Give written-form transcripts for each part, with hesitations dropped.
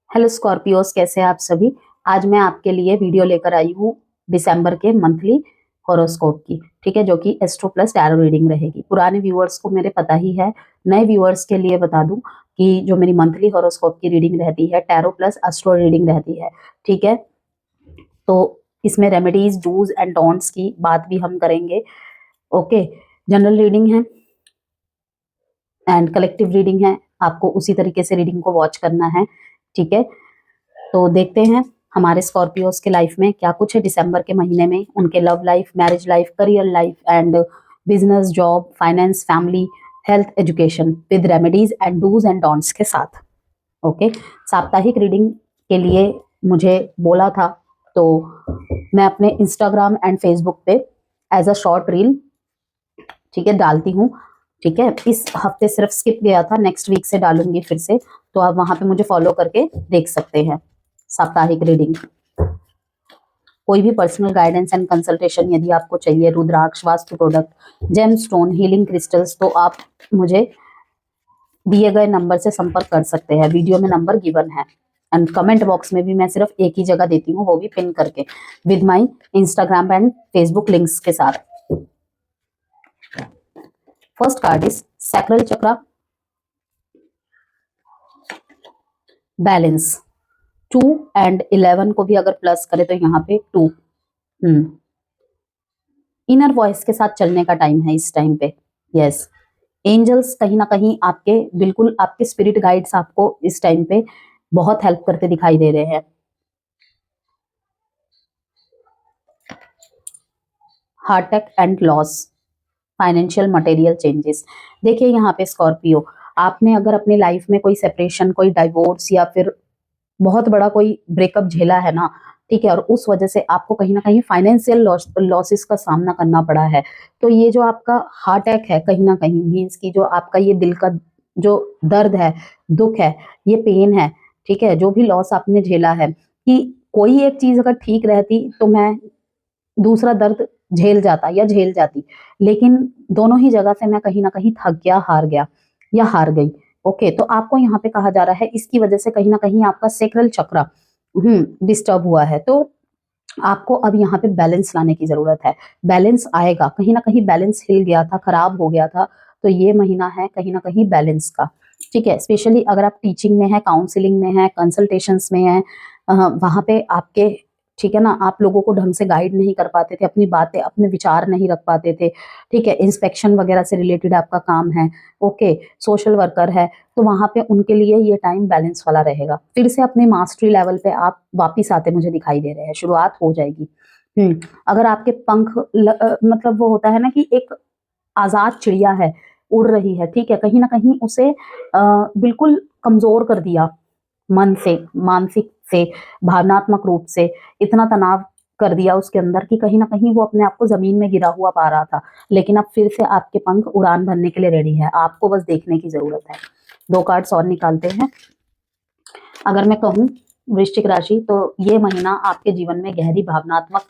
Hello Scorpios, कैसे हैं आप सभी। आज मैं आपके लिए वीडियो लेकर आई हूँ दिसंबर के मंथली हॉरोस्कोप की। ठीक है, जो कि एस्ट्रो प्लस टैरो रीडिंग रहेगी। पुराने व्यूअर्स को मेरे पता ही है, नए व्यूअर्स के लिए बता दूं कि जो मेरी मंथली हॉरोस्कोप की रीडिंग रहती है टैरो प्लस एस्ट्रो रीडिंग रहती है। ठीक है, तो इसमें रेमेडीज डूज एंड डोंट्स की बात भी हम करेंगे। ओके, जनरल रीडिंग है एंड कलेक्टिव रीडिंग है, आपको उसी तरीके से रीडिंग को वॉच करना है। ठीक है, तो देखते हैं हमारे स्कॉर्पियोज के लाइफ में क्या कुछ है दिसंबर के महीने में। उनके love life, marriage life, career life and business, job, finance, family, health, education with remedies and dos and don'ts के साथ। ओके, साप्ताहिक रीडिंग के लिए मुझे बोला था, तो मैं अपने इंस्टाग्राम एंड फेसबुक पे एज अ शॉर्ट रील, ठीक है, डालती हूँ। ठीक है, इस हफ्ते सिर्फ स्किप गया था, नेक्स्ट वीक से डालूंगी फिर से, तो आप वहां पे मुझे फॉलो करके देख सकते हैं साप्ताहिक रीडिंग। कोई भी पर्सनल गाइडेंस एंड कंसल्टेशन यदि आपको चाहिए, rudraksha, vastu product, gemstone, healing crystals, तो आप मुझे दिए गए नंबर से संपर्क कर सकते हैं। वीडियो में नंबर गिवन है एंड कमेंट बॉक्स में भी मैं सिर्फ एक ही जगह देती हूँ, वो भी पिन करके with my Instagram and Facebook links के साथ। First card is sacral chakra, balance. 2 and 11 को भी अगर प्लस करें तो यहाँ पे 2। इनर वॉइस के साथ चलने का टाइम है इस टाइम पे। यस, एंजल्स कहीं ना कहीं आपके, बिल्कुल आपके स्पिरिट गाइड्स आपको इस टाइम पे बहुत हेल्प करते दिखाई दे रहे हैं। Heart attack and loss, financial material changes. देखिए यहाँ पे स्कॉर्पियो, आपने अगर अपनी लाइफ में कोई सेपरेशन, कोई डाइवोर्स या फिर बहुत बड़ा कोई ब्रेकअप झेला है ना, ठीक है, और उस वजह से आपको कहीं ना कहीं फाइनेंशियल लॉसेस का सामना करना पड़ा है, तो ये जो आपका हार्ट अटैक है कहीं ना कहीं मीन्स की जो आपका ये दिल का जो दर्द है, दुख है, ये पेन है। ठीक है, जो भी लॉस आपने झेला है, कि कोई एक चीज अगर ठीक रहती तो मैं दूसरा दर्द झेल जाता या झेल जाती, लेकिन दोनों ही जगह से मैं कहीं ना कहीं थक गया, हार गया या हार गई। ओके, तो आपको यहाँ पे कहा जा रहा है इसकी वजह से कहीं ना कहीं आपका सेक्रल चक्र डिस्टर्ब हुआ है, तो आपको अब यहाँ पे बैलेंस लाने की जरूरत है। बैलेंस आएगा, कहीं ना कहीं बैलेंस हिल गया था, खराब हो गया था, तो ये महीना है कहीं ना कहीं बैलेंस का। ठीक है, स्पेशली अगर आप टीचिंग में है, काउंसलिंग में है, कंसल्टेशंस में है, वहां पे आपके, ठीक है ना, आप लोगों को ढंग से गाइड नहीं कर पाते थे, अपनी बातें, अपने विचार नहीं रख पाते थे। ठीक है, इंस्पेक्शन वगैरह से रिलेटेड आपका काम है। ओके, सोशल वर्कर है, तो वहां पे उनके लिए ये टाइम बैलेंस वाला रहेगा। फिर से अपने मास्टरी लेवल पे आप वापिस आते मुझे दिखाई दे रहे हैं, शुरुआत हो जाएगी। अगर आपके पंख मतलब वो होता है ना कि एक आजाद चिड़िया है, उड़ रही है, ठीक है, कहीं ना कहीं उसे बिल्कुल कमजोर कर दिया, मन से, मानसिक से, भावनात्मक रूप से इतना तनाव कर दिया उसके अंदर कि कहीं ना कहीं वो अपने आप को जमीन में गिरा हुआ पा रहा था। लेकिन अब फिर से आपके पंख उड़ान भरने के लिए रेडी है, आपको बस देखने की जरूरत है। 2 कार्ड्स और निकालते हैं। अगर मैं कहूँ वृश्चिक राशि, तो ये महीना आपके जीवन में गहरी भावनात्मक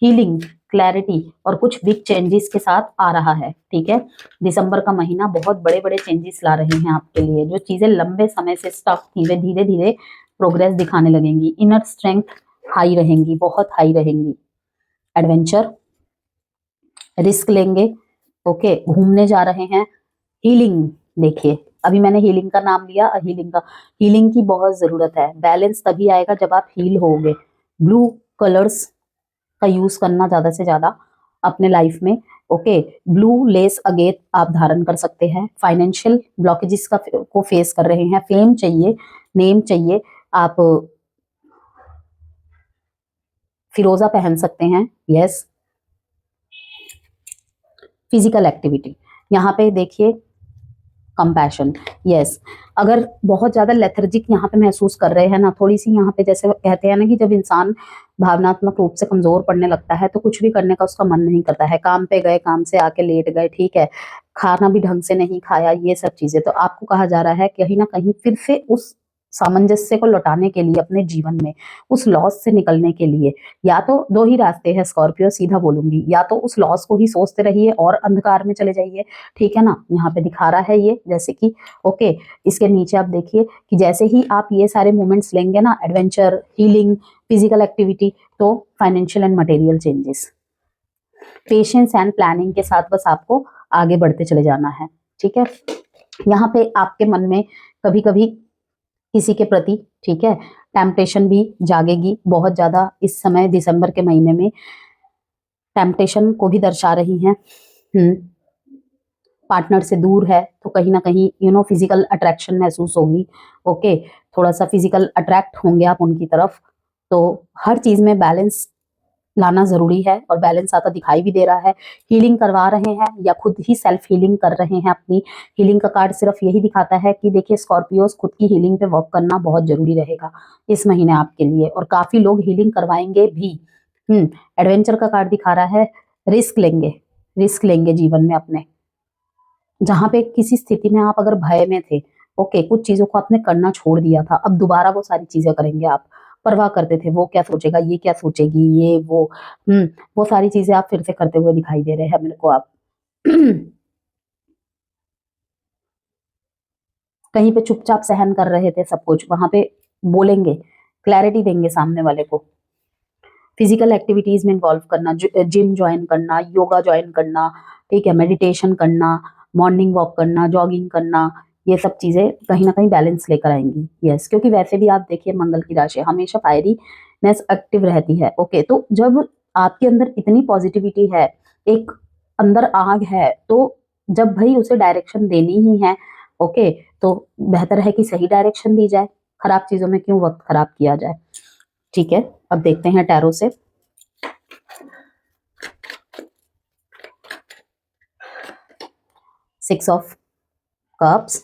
हीलिंग, क्लैरिटी और कुछ बिग चेंजेस के साथ आ रहा है। ठीक है, दिसंबर का महीना बहुत बड़े बड़े चेंजेस ला रहे हैं आपके लिए। जो चीजें लंबे समय से स्टक थी वे धीरे धीरे प्रोग्रेस दिखाने लगेंगी। इनर स्ट्रेंथ हाई रहेंगी, बहुत हाई रहेंगी। एडवेंचर, रिस्क लेंगे। ओके, घूमने जा रहे हैं। हीलिंग, देखिए अभी मैंने हीलिंग का नाम लिया, हीलिंग की बहुत जरूरत है। बैलेंस तभी आएगा जब आप हील होगे। ब्लू कलर्स का यूज करना ज्यादा से ज्यादा अपने लाइफ में। ओके, ब्लू लेस अगेट आप धारण कर सकते हैं। फाइनेंशियल ब्लॉकेजेस को फेस कर रहे हैं, फेम चाहिए, नेम चाहिए, आप फिरोजा पहन सकते हैं। यस, फिजिकल एक्टिविटी, यहाँ पे देखिए कंपैशन। यस, अगर बहुत ज्यादा लेथर्जिक यहाँ पे महसूस कर रहे हैं ना, थोड़ी सी यहाँ पे जैसे कहते हैं ना कि जब इंसान भावनात्मक रूप से कमजोर पड़ने लगता है तो कुछ भी करने का उसका मन नहीं करता है। काम पे गए, काम से आके लेट गए, ठीक है, खाना भी ढंग से नहीं खाया, ये सब चीजें, तो आपको कहा जा रहा है कहीं ना कहीं फिर से उस सामंजस्य को लौटाने के लिए अपने जीवन में, उस लॉस से निकलने के लिए या तो दो ही रास्ते हैं स्कॉर्पियो, सीधा बोलूंगी, या तो उस लॉस को ही सोचते रहिए और अंधकार में चले जाइए, ठीक है ना। यहाँ पे दिखा रहा है ये, जैसे कि ओके, इसके नीचे आप देखिए कि जैसे ही आप ये सारे मोमेंट्स लेंगे ना, एडवेंचर, हीलिंग, फिजिकल एक्टिविटी, तो financial and material changes, patience and planning के साथ बस आपको आगे बढ़ते चले जाना है, ठीक है। यहाँ पे आपके मन में कभी कभी किसी के प्रति, ठीक है, टेम्पटेशन भी जागेगी बहुत ज्यादा इस समय, दिसंबर के महीने में टेम्पटेशन को भी दर्शा रही हैं। पार्टनर से दूर है तो कहीं ना कहीं फिजिकल अट्रैक्शन महसूस होगी, ओके, थोड़ा सा फिजिकल अट्रैक्ट होंगे आप उनकी तरफ। तो हर चीज में बैलेंस लाना जरूरी है और बैलेंस आता दिखाई भी दे रहा है। हीलिंग करवा रहे हैं या खुद ही सेल्फ हीलिंग कर रहे हैं अपनी। हीलिंग का कार्ड सिर्फ यही दिखाता है कि देखिए स्कॉर्पियोस, खुद की हीलिंग पे वर्क करना बहुत जरूरी रहेगा इस महीने आपके लिए, और काफी लोग हीलिंग करवाएंगे भी। एडवेंचर का कार्ड दिखा रहा है, रिस्क लेंगे जीवन में अपने। जहां पे किसी स्थिति में आप अगर भय में थे, ओके, कुछ चीजों को आपने करना छोड़ दिया था, अब दोबारा वो सारी चीजें करेंगे आप। परवाह करते थे, वो क्या सोचेगा, ये क्या सोचेगी, ये वो सारी चीजें आप फिर से करते हुए दिखाई दे रहे हैं मेरे को आप। कहीं पे चुपचाप सहन कर रहे थे सब कुछ, वहां पे बोलेंगे, क्लैरिटी देंगे सामने वाले को। फिजिकल एक्टिविटीज में इन्वॉल्व करना, जिम ज्वाइन करना, योगा ज्वाइन करना, ठीक है, मेडिटेशन करना, मॉर्निंग वॉक करना, जॉगिंग करना, ये सब चीजें कहीं ना कहीं बैलेंस लेकर आएंगी। यस, क्योंकि वैसे भी आप देखिए मंगल की राशि हमेशा फायरीनेस एक्टिव रहती है, ओके। तो जब आपके अंदर इतनी पॉजिटिविटी है, एक अंदर आग है, तो जब भाई उसे डायरेक्शन देनी ही है, ओके, तो बेहतर है कि सही डायरेक्शन दी जाए, खराब चीजों में क्यों वक्त खराब किया जाए, ठीक है। अब देखते हैं टैरो से। सिक्स ऑफ कप्स,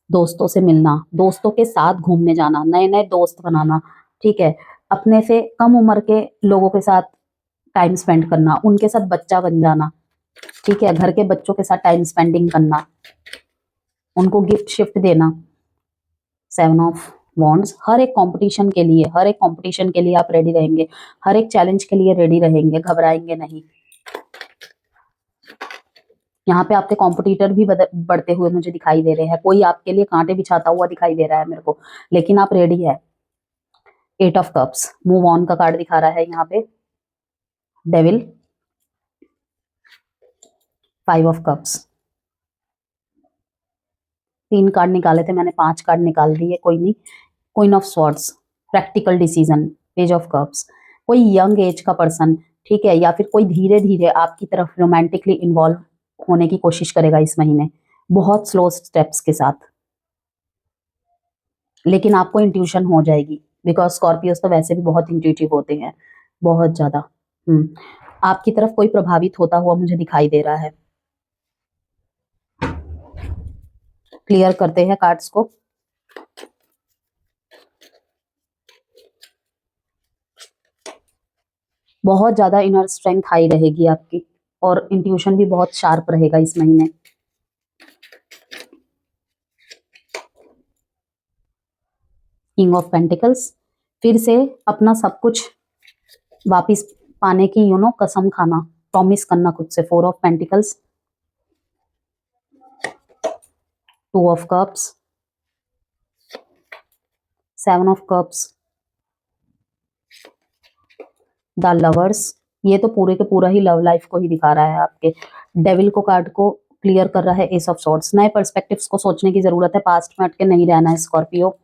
दोस्तों से मिलना, दोस्तों के साथ घूमने जाना, नए नए दोस्त बनाना, ठीक है, अपने से कम उम्र के लोगों के साथ टाइम स्पेंड करना, उनके साथ बच्चा बन जाना, ठीक है, घर के बच्चों के साथ टाइम स्पेंडिंग करना, उनको गिफ्ट शिफ्ट देना। सेवन ऑफ वॉन्ड्स, हर एक कंपटीशन के लिए आप रेडी रहेंगे, हर एक चैलेंज के लिए रेडी रहेंगे, घबराएंगे नहीं। यहाँ पे आपके कॉम्पिटिटर भी बढ़ते हुए मुझे दिखाई दे रहे हैं, कोई आपके लिए कांटे बिछाता हुआ दिखाई दे रहा है मेरे को, लेकिन आप रेडी है। Eight of cups, move on का कार्ड दिखा रहा है यहाँ पे। Devil, five of cups, 3 card निकाले थे मैंने, 5 कार्ड निकाल दिए, कोई नहीं। Queen of swords, practical decision. Page of cups, कोई यंग एज का पर्सन, ठीक है, या फिर कोई धीरे धीरे आपकी तरफ रोमांटिकली इन्वॉल्व होने की कोशिश करेगा इस महीने, बहुत स्लो स्टेप्स के साथ, लेकिन आपको इंट्यूशन हो जाएगी, बिकॉज स्कॉर्पियोस तो वैसे भी बहुत इंट्यूटिव होते हैं, बहुत ज्यादा। आपकी तरफ कोई प्रभावित होता हुआ मुझे दिखाई दे रहा है। क्लियर करते हैं कार्ड्स को। बहुत ज्यादा इनर स्ट्रेंथ हाई रहेगी आपकी, और इंट्यूशन भी बहुत शार्प रहेगा इस महीने। किंग ऑफ पेंटिकल्स, फिर से अपना सब कुछ वापिस पाने की कसम खाना, प्रॉमिस करना खुद से। Four of pentacles, two of cups, seven of cups, the lovers, ये तो पूरे के पूरा ही लव लाइफ को ही दिखा रहा है आपके। डेविल को कार्ड को क्लियर कर रहा है एस ऑफ सॉर्ड्स, नए पर्सपेक्टिव्स को सोचने की जरूरत है, पास्ट में अटके नहीं रहना है स्कॉर्पियो।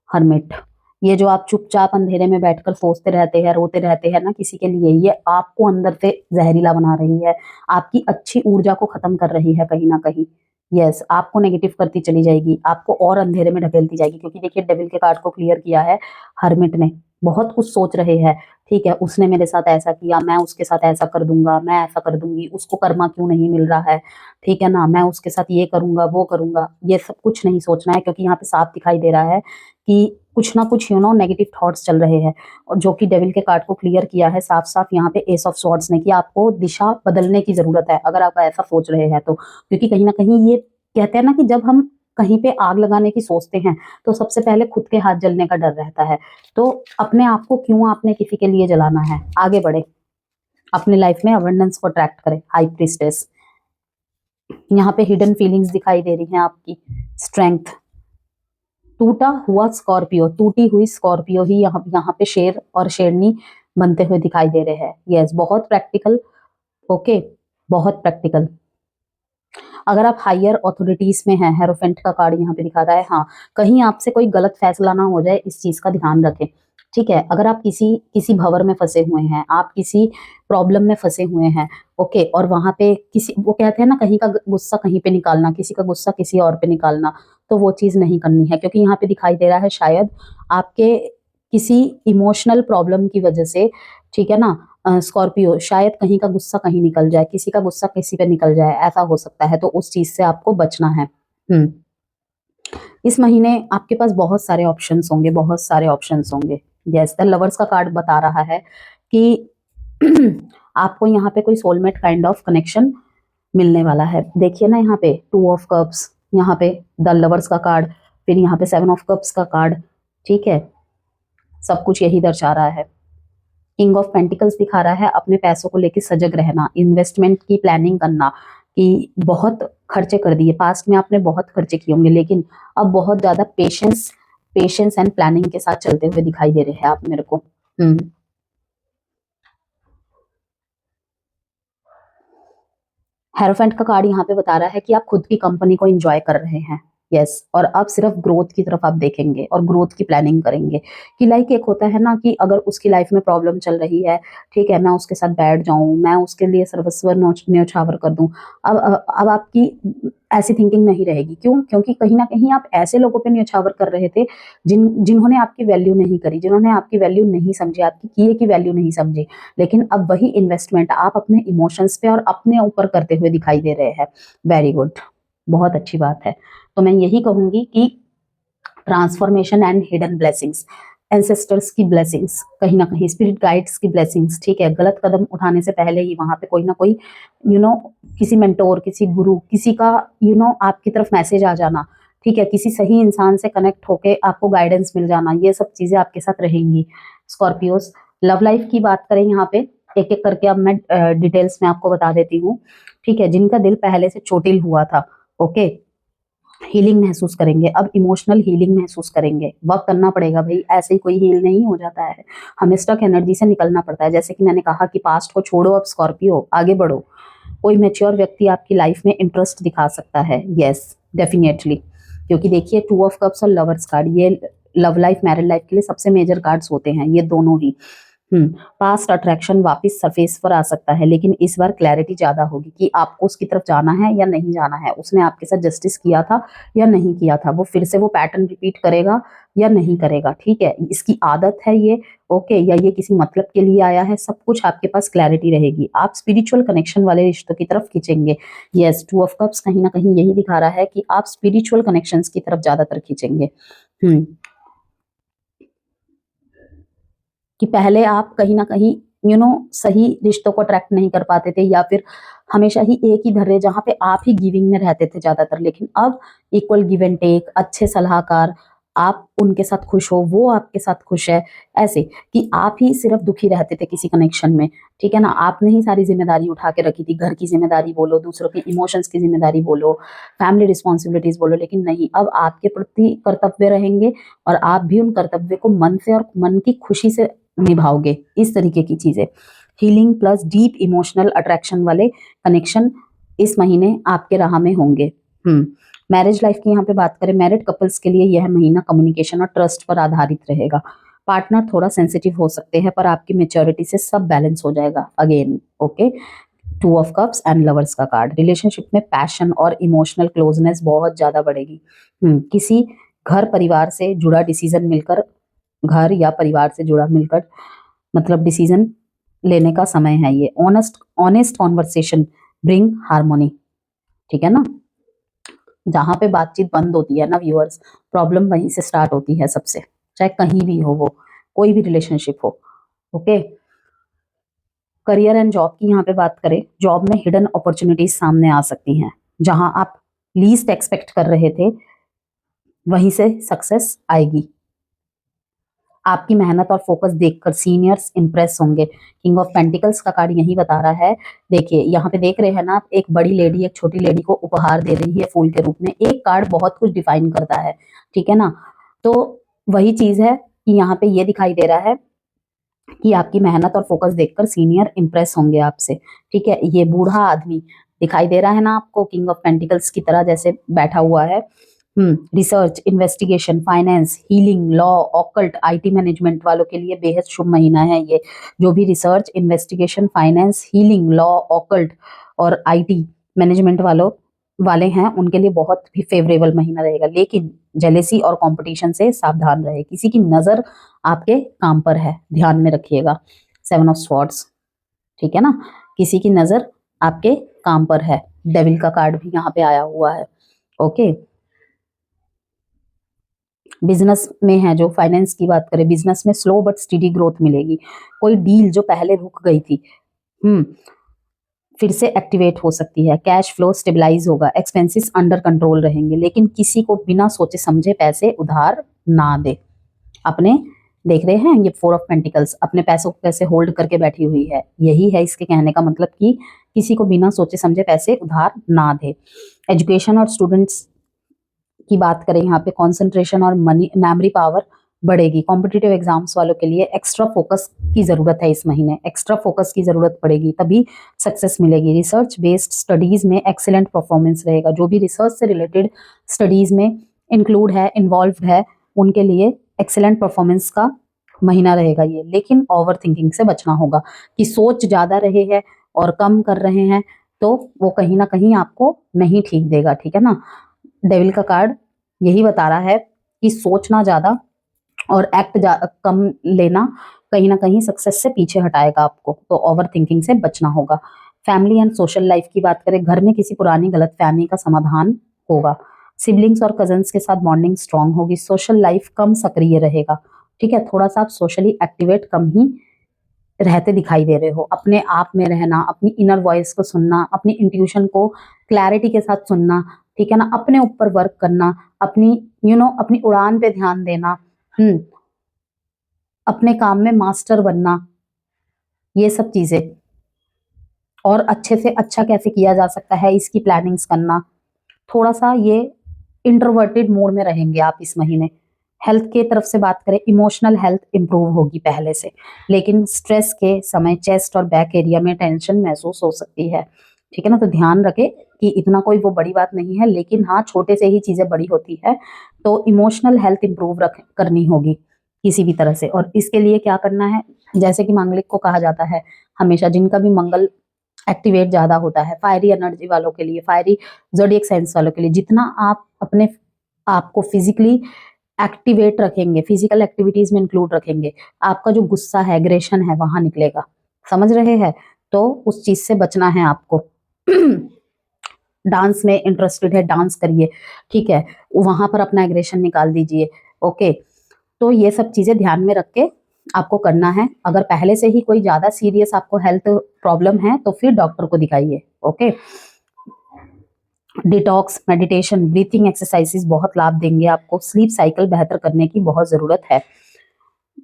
हर्मिट, ये जो आप चुपचाप अंधेरे में बैठकर सोचते रहते हैं, रोते रहते हैं ना किसी के लिए, ये आपको अंदर से जहरीला बना रही है, आपकी अच्छी ऊर्जा को खत्म कर रही है कहीं ना कहीं। यस, आपको नेगेटिव करती चली जाएगी, आपको और अंधेरे में ढकेलती जाएगी, क्योंकि देखिए डेविल के कार्ड को क्लियर किया है हर्मिट ने, बहुत कुछ सोच रहे हैं, ठीक है, उसने मेरे साथ ऐसा किया, मैं उसके साथ ऐसा कर दूंगा, मैं ऐसा कर दूंगी, उसको कर्मा क्यों नहीं मिल रहा है, ठीक है ना, मैं उसके साथ ये करूंगा वो करूंगा, ये सब कुछ नहीं सोचना है, क्योंकि यहाँ पे साफ दिखाई दे रहा है कि कुछ ना कुछ नेगेटिव थॉट्स चल रहे हैं, और जो कि डेविल के कार्ड को क्लियर किया है साफ साफ यहाँ पे एस ऑफ स्वॉर्ड्स ने, कि आपको दिशा बदलने की जरूरत है अगर आप ऐसा सोच रहे हैं तो। क्योंकि कहीं ना कहीं ये कहते हैं ना कि जब हम कहीं पे आग लगाने की सोचते हैं तो सबसे पहले खुद के हाथ जलने का डर रहता है। तो अपने आप को क्यों आपने किसी के लिए जलाना है, आगे बढ़े, अपने लाइफ में अबंडेंस को अट्रैक्ट करें। हाई प्रीस्टेस, यहाँ पे हिडन फीलिंग्स दिखाई दे रही हैं आपकी। स्ट्रेंथ, टूटा हुआ स्कॉर्पियो, टूटी हुई स्कॉर्पियो ही यहाँ पे शेर और शेरनी बनते हुए दिखाई दे रहे हैं। यस, बहुत प्रैक्टिकल। ओके, बहुत प्रैक्टिकल। अगर आप हायर ऑथोरिटीज में हैं, हेरोफेंट का कार्ड यहाँ पे दिखा रहा है, हाँ, कहीं आपसे कोई गलत फैसला ना हो जाए, इस चीज का ध्यान रखें। ठीक है, अगर आप किसी किसी भंवर में फंसे हुए हैं, आप किसी प्रॉब्लम में फंसे हुए हैं, ओके, और वहां पे किसी, वो कहते हैं ना, कहीं का गुस्सा कहीं पे निकालना, किसी का गुस्सा किसी और पे निकालना, तो वो चीज नहीं करनी है, क्योंकि यहाँ पे दिखाई दे रहा है शायद आपके किसी इमोशनल प्रॉब्लम की वजह से, ठीक है ना, स्कॉर्पियो, शायद कहीं का गुस्सा कहीं निकल जाए, किसी का गुस्सा किसी पे निकल जाए, ऐसा हो सकता है, तो उस चीज से आपको बचना है। इस महीने आपके पास बहुत सारे ऑप्शंस होंगे, बहुत सारे ऑप्शंस होंगे। यस, द लवर्स का कार्ड बता रहा है कि आपको यहाँ पे कोई सोलमेट काइंड ऑफ कनेक्शन मिलने वाला है। देखिए ना, यहाँ पे 2 ऑफ कप्स, यहाँ पे द लवर्स का कार्ड, फिर यहाँ पे 7 ऑफ कप्स का कार्ड, ठीक है, सब कुछ यही दर्शा रहा है। किंग ऑफ पेंटिकल्स दिखा रहा है अपने पैसों को लेकर सजग रहना, इन्वेस्टमेंट की प्लानिंग करना, कि बहुत खर्चे कर दिए, पास्ट में आपने बहुत खर्चे किए होंगे, लेकिन अब बहुत ज्यादा पेशेंस एंड प्लानिंग के साथ चलते हुए दिखाई दे रहे हैं आप मेरे को। हेरोफेंट का कार्ड यहाँ पे बता रहा है कि आप खुद की कंपनी को एंजॉय कर रहे हैं। यस, और अब सिर्फ ग्रोथ की तरफ आप देखेंगे और ग्रोथ की प्लानिंग करेंगे, कि लाइक एक होता है ना कि अगर उसकी लाइफ में प्रॉब्लम चल रही है, ठीक है, मैं उसके साथ बैठ जाऊं, मैं उसके लिए सर्वस्व न्यौछावर कर दूं। अब आपकी ऐसी थिंकिंग नहीं रहेगी। क्यों? क्योंकि कहीं ना कहीं आप ऐसे लोगों पे न्यौछावर कर रहे थे जिन्होंने आपकी वैल्यू नहीं करी, जिन्होंने आपकी वैल्यू नहीं समझी, आपकी किए की वैल्यू नहीं समझी। लेकिन अब वही इन्वेस्टमेंट आप अपने इमोशंस पे और अपने ऊपर करते हुए दिखाई दे रहे हैं। वेरी गुड, बहुत अच्छी बात है। तो मैं यही कहूंगी कि transformation and hidden blessings, ancestors की ब्लेसिंग्स, कहीं ना कहीं स्पिरिट गाइड्स की ब्लेसिंग्स, ठीक है, गलत कदम उठाने से पहले ही वहां पे कोई ना कोई किसी मेंटोर, किसी गुरु, किसी का आपकी तरफ मैसेज आ जाना, ठीक है, किसी सही इंसान से कनेक्ट होके आपको गाइडेंस मिल जाना, ये सब चीजें आपके साथ रहेंगी। स्कॉर्पियोस, लव लाइफ की बात करें यहाँ पे, एक एक करके अब मैं डिटेल्स में आपको बता देती हूँ, ठीक है, जिनका दिल पहले से चोटिल हुआ था, ओके, हीलिंग महसूस करेंगे, अब इमोशनल हीलिंग महसूस करेंगे। वर्क करना पड़ेगा भाई, ऐसे ही कोई हील नहीं हो जाता है, हमें स्टक एनर्जी से निकलना पड़ता है। जैसे कि मैंने कहा कि पास्ट को छोड़ो, अब स्कॉर्पियो आगे बढ़ो। कोई मैच्योर व्यक्ति आपकी लाइफ में इंटरेस्ट दिखा सकता है। यस, डेफिनेटली, क्योंकि देखिए 2 ऑफ कप्स और लवर्स कार्ड, ये लव लाइफ मैरिड लाइफ के लिए सबसे मेजर कार्ड्स होते हैं, ये दोनों ही। पास्ट अट्रैक्शन वापस सरफेस पर आ सकता है, लेकिन इस बार क्लैरिटी ज्यादा होगी कि आपको उसकी तरफ जाना है या नहीं जाना है, उसने आपके साथ जस्टिस किया था या नहीं किया था, वो फिर से वो पैटर्न रिपीट करेगा या नहीं करेगा, ठीक है, इसकी आदत है ये, ओके, या ये किसी मतलब के लिए आया है, सब कुछ आपके पास क्लैरिटी रहेगी। आप स्पिरिचुअल कनेक्शन वाले रिश्तों की तरफ खींचेंगे। यस, 2 ऑफ कप्स कहीं ना कहीं यही दिखा रहा है कि आप स्पिरिचुअल कनेक्शंस की तरफ ज्यादातर खींचेंगे। कि पहले आप कहीं ना कहीं सही रिश्तों को अट्रैक्ट नहीं कर पाते थे, या फिर हमेशा ही एक ही धर्रे जहां पे आप ही गिविंग में रहते थे ज्यादातर, लेकिन अब इक्वल गिव एंड टेक, अच्छे सलाहकार, आप उनके साथ खुश हो, वो आपके साथ खुश है, ऐसे कि आप ही सिर्फ दुखी रहते थे किसी कनेक्शन में, ठीक है ना, आपने ही सारी जिम्मेदारी उठा के रखी थी, घर की जिम्मेदारी बोलो, दूसरों के इमोशंस की जिम्मेदारी बोलो, फैमिली रिस्पॉन्सिबिलिटीज बोलो, लेकिन नहीं, अब आपके प्रति कर्तव्य रहेंगे और आप भी उन कर्तव्य को मन से और मन की खुशी से निभाओगे। इस तरीके की चीजें, healing plus deep emotional attraction वाले कनेक्शन इस महीने आपके राह में होंगे। मैरिज लाइफ की यहाँ पे बात करें, मैरिड कपल्स के लिए यह महीना कम्युनिकेशन और ट्रस्ट पर आधारित रहेगा। पार्टनर थोड़ा सेंसिटिव हो सकते हैं, पर आपकी मेच्योरिटी से सब बैलेंस हो जाएगा। Again, okay, 2 of cups and lovers का कार्ड, रिलेशनशिप में पैशन और इमोशनल क्लोजनेस बहुत ज्यादा बढ़ेगी। किसी घर परिवार से जुड़ा डिसीजन मिलकर, घर या परिवार से जुड़ा मिलकर मतलब डिसीजन लेने का समय है ये। ऑनेस्ट कॉन्वर्सेशन ब्रिंग हार्मोनी, ठीक है ना, जहां पे बातचीत बंद होती है ना व्यूअर्स, प्रॉब्लम वहीं से स्टार्ट होती है सबसे, चाहे कहीं भी हो, वो कोई भी रिलेशनशिप हो। ओके, करियर एंड जॉब की यहाँ पे बात करें, जॉब में हिडन अपॉर्चुनिटीज सामने आ सकती हैं, जहां आप लीस्ट एक्सपेक्ट कर रहे थे, वहीं से सक्सेस आएगी। आपकी मेहनत और फोकस देखकर सीनियर्स इंप्रेस होंगे। किंग ऑफ पेंटिकल्स का कार्ड यही बता रहा है। देखिए यहाँ पे देख रहे हैं ना आप, एक बड़ी लेडी एक छोटी लेडी को उपहार दे रही है फूल के रूप में। एक कार्ड बहुत कुछ डिफाइन करता है, ठीक है ना। तो वही चीज है कि यहाँ पे ये दिखाई दे रहा है कि आपकी मेहनत और फोकस देखकर सीनियर इंप्रेस होंगे आपसे, ठीक है। ये बूढ़ा आदमी दिखाई दे रहा है ना आपको, किंग ऑफ पेंटिकल्स की तरह जैसे बैठा हुआ है। Research, investigation, finance, healing, law, occult, IT management वालों के लिए बेहद शुभ महीना है ये। जो भी research, investigation, finance, healing, law, occult और आईटी मैनेजमेंट वाले हैं, उनके लिए बहुत भी फेवरेबल महीना रहेगा। लेकिन जेलेसी और कंपटीशन से सावधान रहे। किसी की नजर आपके काम पर है, ध्यान में रखिएगा। 7 ऑफ स्वॉर्ड्स, ठीक है ना। किसी की नजर आपके काम पर है। डेविल का कार्ड भी यहाँ पे आया हुआ है। ओके, बिजनेस में है, जो फाइनेंस की बात करें, बिजनेस में स्लो बट स्टीडी ग्रोथ मिलेगी। कोई डील जो पहले रुक गई थी फिर से एक्टिवेट हो सकती है। कैश फ्लो स्टेबलाइज होगा। एक्सपेंसेस अंडर कंट्रोल रहेंगे। लेकिन किसी को बिना सोचे समझे पैसे उधार ना दे। अपने देख रहे हैं ये 4 ऑफ पेंटिकल्स अपने पैसों को कैसे होल्ड करके बैठी हुई है। यही है इसके कहने का मतलब कि किसी को बिना सोचे समझे पैसे उधार ना दे। एजुकेशन और स्टूडेंट्स की बात करें, यहाँ पे कंसंट्रेशन और मनी मेमोरी पावर बढ़ेगी। कॉम्पिटिटिव एग्जाम्स वालों के लिए एक्स्ट्रा फोकस की जरूरत है। इस महीने एक्स्ट्रा फोकस की जरूरत पड़ेगी, तभी सक्सेस मिलेगी। रिसर्च बेस्ड स्टडीज में एक्सीलेंट परफॉर्मेंस रहेगा। जो भी रिसर्च से रिलेटेड स्टडीज में इंक्लूड है, इन्वॉल्व है, उनके लिए एक्सीलेंट परफॉर्मेंस का महीना रहेगा ये। लेकिन ओवर थिंकिंग से बचना होगा कि सोच ज्यादा रहे है और कम कर रहे हैं तो वो कहीं ना कहीं आपको नहीं ठीक देगा, ठीक है ना। डेविल का कार्ड यही बता रहा है कि सोचना ज्यादा और एक्ट कम लेना कहीं ना कहीं सक्सेस से पीछे हटाएगा आपको। तो ओवर थिंकिंग से बचना होगा। फैमिली एंड सोशल लाइफ की बात करें, घर में किसी पुरानी गलतफहमी का समाधान होगा। सिबलिंग्स और कजन्स के साथ बॉन्डिंग स्ट्रांग होगी। सोशल लाइफ कम सक्रिय रहेगा, ठीक है। थोड़ा सा आप सोशली एक्टिवेट कम ही रहते दिखाई दे रहे हो। अपने आप में रहना, अपनी इनर वॉइस को सुनना, अपनी इंट्यूशन को क्लैरिटी के साथ सुनना, ठीक है ना। अपने ऊपर वर्क करना, अपनी अपनी उड़ान पे ध्यान देना, अपने काम में मास्टर बनना, ये सब चीजें। और अच्छे से अच्छा कैसे किया जा सकता है इसकी प्लानिंग्स करना। थोड़ा सा ये इंट्रोवर्टेड मोड में रहेंगे आप इस महीने। हेल्थ के तरफ से बात करें, इमोशनल हेल्थ इंप्रूव होगी पहले से, लेकिन स्ट्रेस के समय चेस्ट और बैक एरिया में टेंशन महसूस हो सकती है, ठीक है ना। तो ध्यान रखें कि इतना कोई वो बड़ी बात नहीं है, लेकिन हाँ छोटे से ही चीजें बड़ी होती है। तो इमोशनल हेल्थ इंप्रूव करनी होगी किसी भी तरह से। और इसके लिए क्या करना है, जैसे कि मांगलिक को कहा जाता है हमेशा, जिनका भी मंगल एक्टिवेट ज्यादा होता है, फायरी एनर्जी वालों के लिए, फायरी ज़ोडिएक साइंस वालों के लिए, जितना आप अपने आप को फिजिकली एक्टिवेट रखेंगे, फिजिकल एक्टिविटीज में इंक्लूड रखेंगे, आपका जो गुस्सा है, एग्रेशन है, वहां निकलेगा। समझ रहे हैं? तो उस चीज से बचना है आपको। डांस में इंटरेस्टेड है, डांस करिए, ठीक है, वहां पर अपना एग्रेशन निकाल दीजिए। ओके, तो ये सब चीजें ध्यान में रख के आपको करना है। अगर पहले से ही कोई ज्यादा सीरियस आपको हेल्थ प्रॉब्लम है तो फिर डॉक्टर को दिखाइए। Okay, detox, meditation, breathing exercises बहुत लाभ देंगे आपको। स्लीप साइकिल बेहतर करने की बहुत जरूरत है।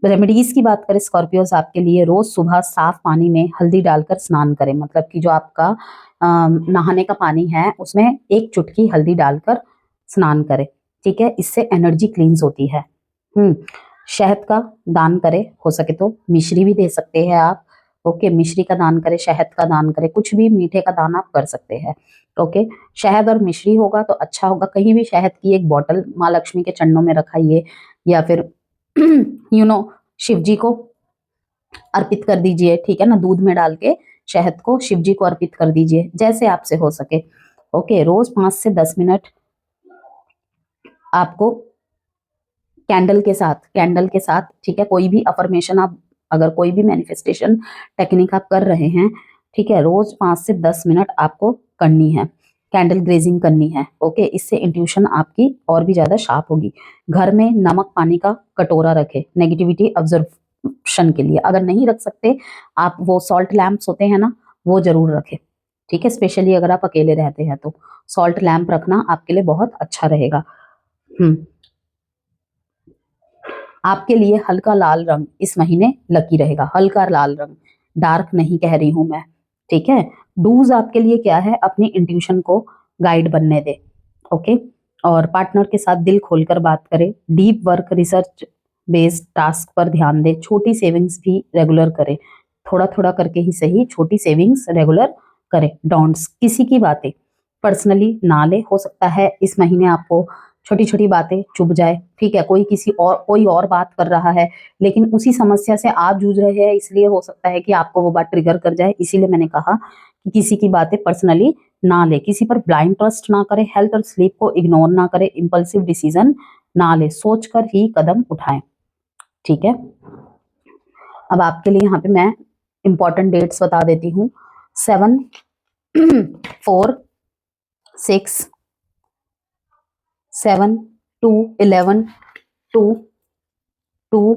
रेमेडीज की बात करें स्कॉर्पियोस आपके लिए, रोज सुबह साफ पानी में हल्दी डालकर स्नान करें। मतलब कि जो आपका नहाने का पानी है उसमें एक चुटकी हल्दी डालकर स्नान करें, ठीक है। इससे एनर्जी क्लींस होती है। शहद का दान करें, हो सके तो मिश्री भी दे सकते हैं आप। ओके, मिश्री का दान करें, शहद का दान करें, कुछ भी मीठे का दान आप कर सकते हैं। ओके, शहद और मिश्री होगा तो अच्छा होगा। कहीं भी शहद की एक बॉटल माँ लक्ष्मी के चरणों में रखाइए, या फिर शिव जी को अर्पित कर दीजिए, ठीक है ना। दूध में डाल के शहद को शिव जी को अर्पित कर दीजिए, जैसे आपसे हो सके। ओके, रोज 5 से 10 मिनट आपको कैंडल के साथ, ठीक है, कोई भी अफर्मेशन आप, अगर कोई भी मैनिफेस्टेशन टेक्निक आप कर रहे हैं, ठीक है, रोज 5 से 10 मिनट आपको करनी है, कैंडल ग्रेजिंग करनी है। ओके, इससे इंट्यूशन आपकी और भी ज्यादा शार्प होगी। घर में नमक पानी का कटोरा रखें नेगेटिविटी ऑब्जर्वेशन के लिए। अगर नहीं रख सकते आप, वो सॉल्ट लैंप्स होते हैं ना, वो जरूर रखें, ठीक है। स्पेशली अगर आप अकेले रहते हैं तो सॉल्ट लैंप रखना आपके लिए बहुत अच्छा रहेगा। आपके लिए हल्का लाल रंग इस महीने लकी रहेगा, हल्का लाल रंग, डार्क नहीं कह रही हूं मैं, ठीक है। डूज आपके लिए क्या है, अपनी इंट्यूशन को गाइड बनने दे, ओके। और पार्टनर के साथ दिल खोलकर बात करें, deep work research based task पर ध्यान दे, छोटी सेविंग्स भी रेगुलर करे, थोड़ा थोड़ा करके ही सही छोटी सेविंग्स रेगुलर करे। डोंट्स, किसी की बातें पर्सनली ना ले, हो सकता है इस महीने आपको छोटी छोटी बातें चुभ जाए, ठीक है। कोई और बात कर रहा है, लेकिन उसी समस्या से आप जूझ रहे हैं, इसलिए हो सकता है कि आपको वो बात ट्रिगर कर जाए। इसीलिए मैंने कहा कि किसी की बातें पर्सनली ना ले, किसी पर ब्लाइंड ट्रस्ट ना करे, हेल्थ और स्लीप को इग्नोर ना करे, इंपल्सिव डिसीजन ना ले, सोचकर ही कदम उठाएं, ठीक है। अब आपके लिए यहाँ पे मैं इंपॉर्टेंट डेट्स बता देती हूँ। 7, 4, 6, 7, 2, 11, 2, 2,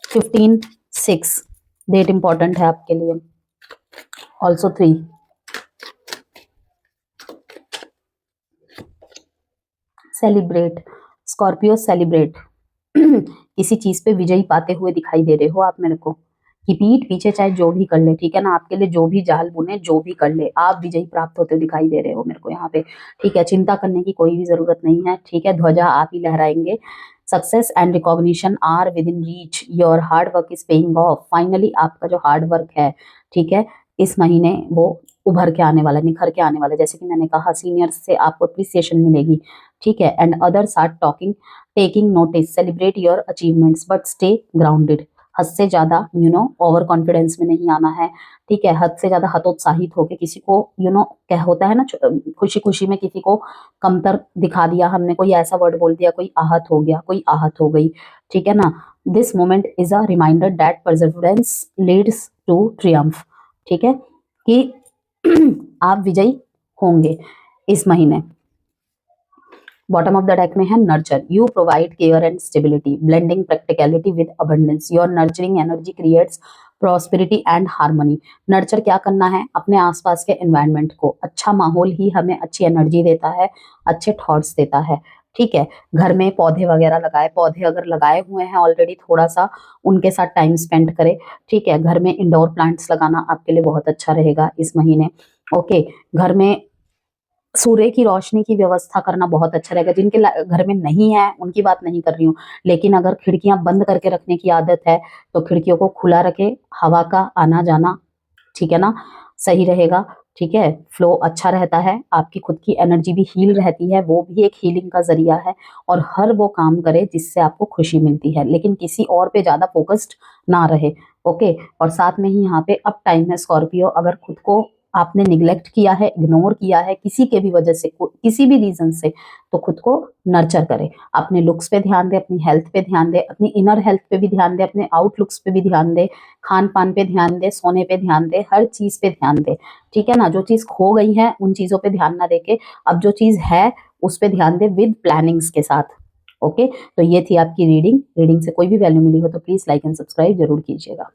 15, 6 डेट इंपॉर्टेंट है आपके लिए। Also 3, celebrate, Scorpio celebrate. किसी चीज पे विजयी पाते हुए दिखाई दे रहे हो आप मेरे को, कि पीठ पीछे चाहे जो भी कर ले, ठीक है ना, आपके लिए जो भी जाल बुने, जो भी कर ले, आप विजयी प्राप्त होते दिखाई दे रहे हो मेरे को यहाँ पे, ठीक है। चिंता करने की कोई भी जरूरत नहीं है, ठीक है, ध्वजा आप ही लहराएंगे। Success and recognition are within reach, your hard work is paying off, finally आपका जो हार्ड वर्क है, ठीक है, इस महीने वो उभर के आने वाला, निखर के आने वाला। जैसे कि मैंने कहा, सीनियर्स से आपको अप्रिसिएशन मिलेगी, ठीक है। And others are talking, taking notice, celebrate your achievements but stay grounded. हद से ज्यादा ओवर कॉन्फिडेंस में नहीं आना है, ठीक है। हद से ज्यादा हतोत्साहित होकर किसी को क्या होता है ना, खुशी खुशी में किसी को कमतर दिखा दिया हमने, कोई ऐसा वर्ड बोल दिया, कोई आहत हो गया, कोई आहत हो गई, ठीक है ना। This moment is a reminder that perseverance leads to triumph, ठीक है, कि आप विजयी होंगे इस महीने। बॉटम ऑफ द डेक में है nurture, you provide care and stability, blending practicality with abundance, your nurturing energy creates prosperity and harmony. Nurture क्या करना है, अपने आसपास के एनवायरनमेंट को, अच्छा माहौल ही हमें अच्छी एनर्जी देता है, अच्छे थॉट्स देता है, ठीक है। घर में पौधे वगैरह लगाए, पौधे अगर लगाए हुए हैं ऑलरेडी, थोड़ा सा उनके साथ टाइम स्पेंड करें, ठीक है। घर में इंडोर प्लांट्स लगाना आपके लिए बहुत अच्छा रहेगा इस महीने, ओके। घर में सूर्य की रोशनी की व्यवस्था करना बहुत अच्छा रहेगा। जिनके घर में नहीं है उनकी बात नहीं कर रही हूँ, लेकिन अगर खिड़कियां बंद करके रखने की आदत है तो खिड़कियों को खुला रखे, हवा का आना जाना, ठीक है ना, सही रहेगा, ठीक है। फ्लो अच्छा रहता है, आपकी खुद की एनर्जी भी हील रहती है, वो भी एक हीलिंग का जरिया है। और हर वो काम करे जिससे आपको खुशी मिलती है, लेकिन किसी और पे ज्यादा फोकस्ड ना रहे, ओके। और साथ में ही यहाँ पे अब टाइम है स्कॉर्पियो, अगर खुद को आपने निग्लेक्ट किया है, इग्नोर किया है किसी के भी वजह से, किसी भी रीजन से, तो खुद को नर्चर करें, अपने लुक्स पे ध्यान दे, अपनी हेल्थ पे ध्यान दे, अपनी इनर हेल्थ पे भी ध्यान दे, अपने आउटलुक्स पे भी ध्यान दे, खान पान पे ध्यान दे, सोने पे ध्यान दे, हर चीज पे ध्यान दे, ठीक है ना। जो चीज खो गई है उन चीजों पे ध्यान ना देके अब जो चीज है उस पे ध्यान दे, विद प्लानिंग्स के साथ, ओके। तो ये थी आपकी रीडिंग से कोई भी वैल्यू मिली हो तो प्लीज लाइक एंड सब्सक्राइब जरूर कीजिएगा।